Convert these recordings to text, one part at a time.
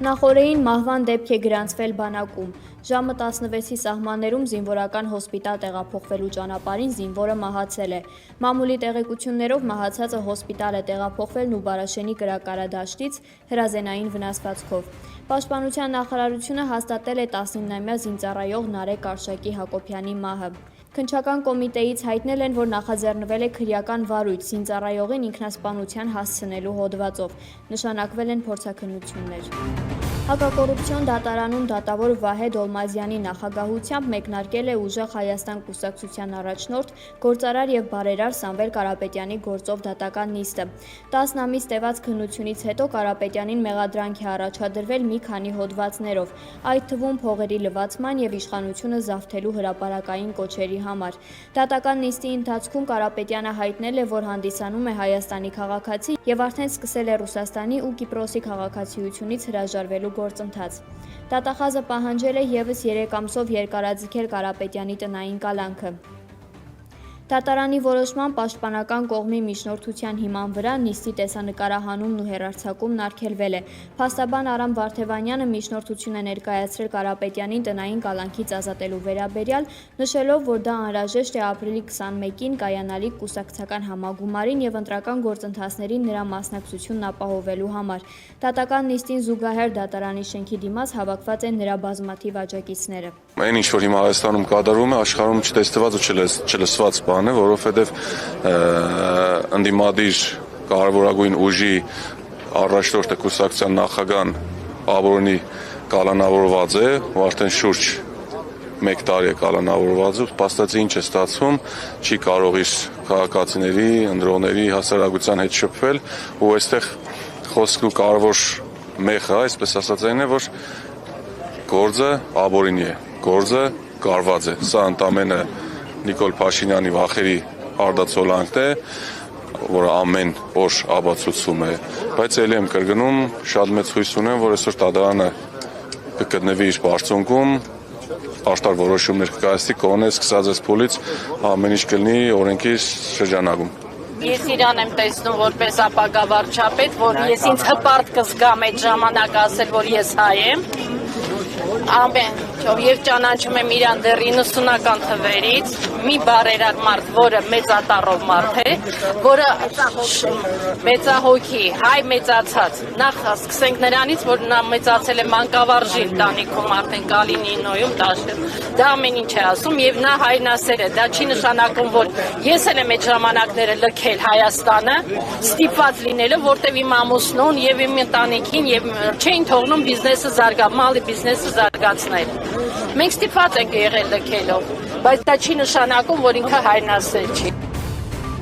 Նախօրեին մահվան դեպք է գրանցվել բանակում։ Ժամը 16-ի սահմաններում զինվորական հոսպիտալ տեղափոխվելու ճանապարհին զինվորը մահացել է։ Մամուլի տեղեկություններով մահացածը հոսպիտալ է տեղափոխվել Նուբարաշենի կրակարադաշտից հրազենային վնասվածքով։ Պաշտպանության նախարարությունը հաստատել է 19-ամյա զինծառայող Նարեկ Արշակի Հակոբյանի մահը։ Քննչական կոմիտեից հայտնել են, որ նախաձեռնվել է քրեական վարույթ զինծառայողին ինքնասպանության հասցնելու հոդվածով։ Նշանակվել են փորձաքննություններ։ Հակակոռուպցիոն դատարանում դատավոր Վահե Դոլմազյանի նախագահությամբ մեկնարկել է Ուժեղ Հայաստան կուսակցության առաջնորդ, գործարար եւ բարերար Սամվել Կարապետյանի գործով դատական նիստը։ 10 ամիս տևած քննությունից հետո Կարապետյանին մեղադրանք է առաջադրվել մի քանի հոդվածներով, այդ թվում փողերի լվացման եւ իշխանությունը զավթելու հրապարակային կոչերի համար։ Դատական նիստի ընթացքում Կարապետյանը հայտնել է, որ հանդիսանում է Հայաստանի քաղաքացի եւ արդեն սկսել է Ռուսաստանի ու Կիպրոսի քաղաքացիությունից հրաժարվելու գործընթաց։ Դատախազը պահանջել է ևս 3 ամսով երկարաձգել Կարապետյանի տնային կալանքը։ Դատարանի որոշման պաշտպանական կողմի միջնորդության հիման վրա նիստի տեսանկարահանումն ու հեռարձակումն արգելվել է։ Փաստաբան Արամ Վարդևանյանը միջնորդություն է ներկայացրել Կարապետյանին տնային կալանքից ազատելու վերաբերյալ, նշելով, որ դա անհրաժեշտ է ապրիլի 21-ին կայանալիք կուսակցական համագումարին եւ ընտրական գործընթացներին նրա մասնակցությունն ապահովելու համար։ Դատական նիստին զուգահեռ դատարանի շենքի դիմաց հավաքված են նրա բազմաթիվ աջակիցները։ Այն ինչ որ հիմա Հայաստանում կատարվում է, աշխարհում չտեսնված ու չլսված բան է, որովհետև ընդդիմադիր կարևորագույն ուժի առաջնորդը կուսակցության նախագահան Աբորոնի կալանավորված է, ու արդեն շուրջ 1 տարի է կալանավորված ու փաստացի ինչ է ստացվում, չի կարող իր քաղաքացիների, ընտրողների հասարակության հետ շփվել ու այստեղ խոսքն ու կարևոր մեխը, այսպես ասած այն է, որ գործը Աբորինի է, գործը կարված է, սա ընդամենը Նիկոլ Փաշինյանի վախերի արդացոլանքն է, որը ամեն օր ապացուցում է, բայց ելի եմ կրկնում, շատ մեծ հույս ունեմ, որ այսօր դատարանը կգտնվի իր բարձունքում, աշտար որոշումներ կկայացնի, կողմը սկսած այս փուլից ամեն ինչ կլինի օրենքի շրջանակում։ Ես իրան եմ տեսնում որպես ապագա վարչապետ, որ ես ինձ հպարտ կզգամ այդ ժամանակ ասել, որ ես հայ եմ, ամեն եւ ճանաչում եմ իրան դեռ 90-ական թվերից, մի բարերար մարդ, որը մեծատառով մարդ է, որը մեծահոգի, հայ մեծացած, նախ սկսենք նրանից, որ նա մեծացել է մանկավարժի ընտանիքում, արդեն Կալինինոյում, դա ամեն ինչ է ասում եւ նա հայրենասեր է, դա չի նշանակում, որ ես էլ եմ այդ ժամանակները լքել Հայաստանը, ստիպված լինելը, որտեւ իմ ամուսնուն եւ իմ ընտանիքին եւ չէին թողնում բիզնեսը մալի բիզնեսը զարգացնել։ Մենք ստիպված ենք եղել լքելով, բայց դա չի նշանակում, որ ինքը հայրենասեր չի։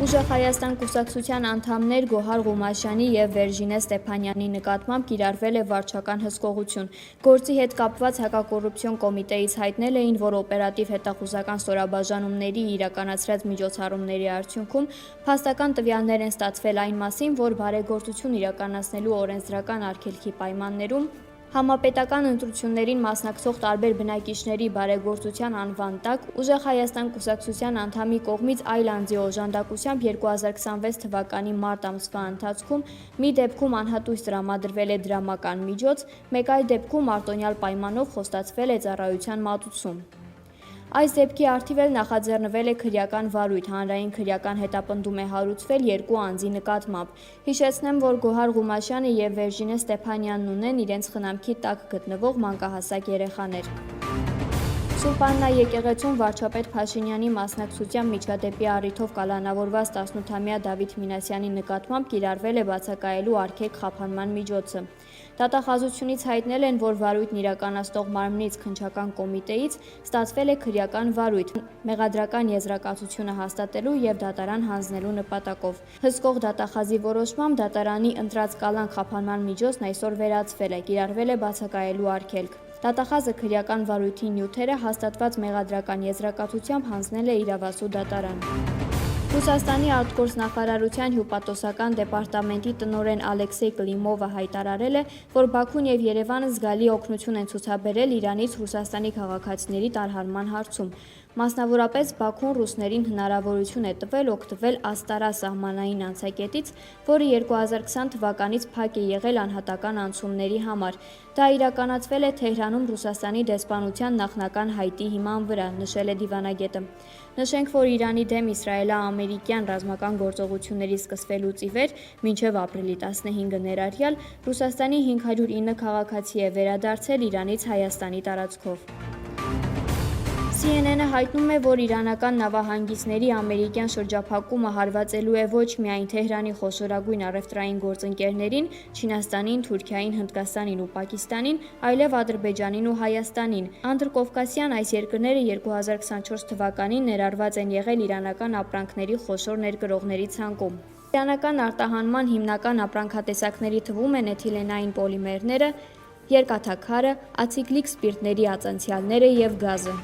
Ուժեղ Հայաստան կուսակցության անդամներ Գոհար Ղումաշյանի եւ Վերժինե Ստեփանյանի նկատմամբ կիրառվել է վարչական հսկողություն։ Գործի հետ կապված հակակոռուպցիոն կոմիտեից հայտնել էին, որ օպերատիվ հետախուզական ստորաբաժանումների իրականացրած միջոցառումների արդյունքում փաստական տվյալներ են ստացվել այն մասին, որ բարեգործություն իրականացնելու օրենսդրական արգելքի պայմաններում Համապետական ընտրություններին մասնակցող տարբեր բնակիչների բարեգործության անվան տակ Ուժեղ Հայաստան կուսակցության անդամի կողմից այլ անձի օժանդակությամբ 2026 թվականի մարտ ամսվա ընթացքում մի դեպքում անհատույց տրամադրվել է դրամական միջոց, մեկ այլ դեպքում արտոնյալ պայմանով խոստացվել է ծառայության մատուցում։ Այս դեպքի առթիվ էլ նախաձեռնվել է քրեական վարույթ, հանրային քրեական հետապնդում է հարուցվել 2 անձի նկատմամբ։ Հիշեցնեմ, որ Գոհար Ղումաշյանը եւ Վերժինե Ստեփանյանն ունեն իրենց խնամքի տակ գտնվող մանկահասակ երեխաներ։ Սուրբ Աննա եկեղեցում վարչապետ Փաշինյանի մասնակցությամբ միջադեպի առիթով կալանավորված 18-ամյա Դավիթ Մինասյանի նկատմամբ կիրառվել է բացակայելու արգելք խափանման միջոցը։ Դատախազությունից հայտնել են, որ վարույթն իրականացնող մարմնից քննչական կոմիտեից ստացվել է քրեական վարույթ, մեղադրական եզրակացությունը հաստատելու եւ դատարան հանձնելու նպատակով։ Հսկող դատախազի որոշմամբ դատարանի ընտրած կալանք խափանման միջոցն այսօր վերացվել է, կիրառվել է բացակայելու արգելք։ Դատախազը քրեական վարույթի նյութերը հաստատված մեղադրական եզրակացությամբ հանձնել է իրավասու դատարան։ Ռուսաստանի արտգործնախարարության հյուպատոսական դեպարտամենտի տնօրեն Ալեքսեյ Կլիմովը հայտարարել է, որ Բաքուն եւ Երևանը զգալի օգնություն են ցուցաբերել Իրանից Ռուսաստանի քաղաքացիների տարհանման հարցում։ Մասնավորապես Բաքուն ռուսներին հնարավորություն է տվել օգտվել Աստարա սահմանային անցակետից, որը 2020 թվականից փակ է եղել անհատական անցումների համար։ Դա իրականացվել է Թեհրանում Ռուսաստանի դեսպանության նախնական հայտի հիման վրա, նշել է դիվանագետը։ Նշենք, որ Իրանի դեմ իսրայելա-ամերիկյան ռազմական գործողությունների սկսվելուց ի վեր, մինչև ապրիլի 15-ը ներառյալ, Ռուսաստանի 509 քաղաքացի է վերադարձել Իրանից Հայաստանի տարածքով։ CNN-ը հայտնում է, որ իրանական նավահանգիստների ամերիկյան շրջափակումը հարվածելու է ոչ միայն Թեհրանի խոշորագույն առևտրային գործընկերներին, Չինաստանին, Թուրքիային, Հնդկաստանին ու Պակիստանին, այլև Ադրբեջանին ու Հայաստանին։ Անդրկովկասյան այս երկրները 2024 թվականին ներառված են եղել իրանական ապրանքների խոշոր ներկրողների ցանկում։ Իրանական արտահանման հիմնական ապրանքատեսակների թվում են էթիլենային պոլիմերները, երկաթաքարը, ացիկլիկ սպիրտների ածանցյալները և գազը։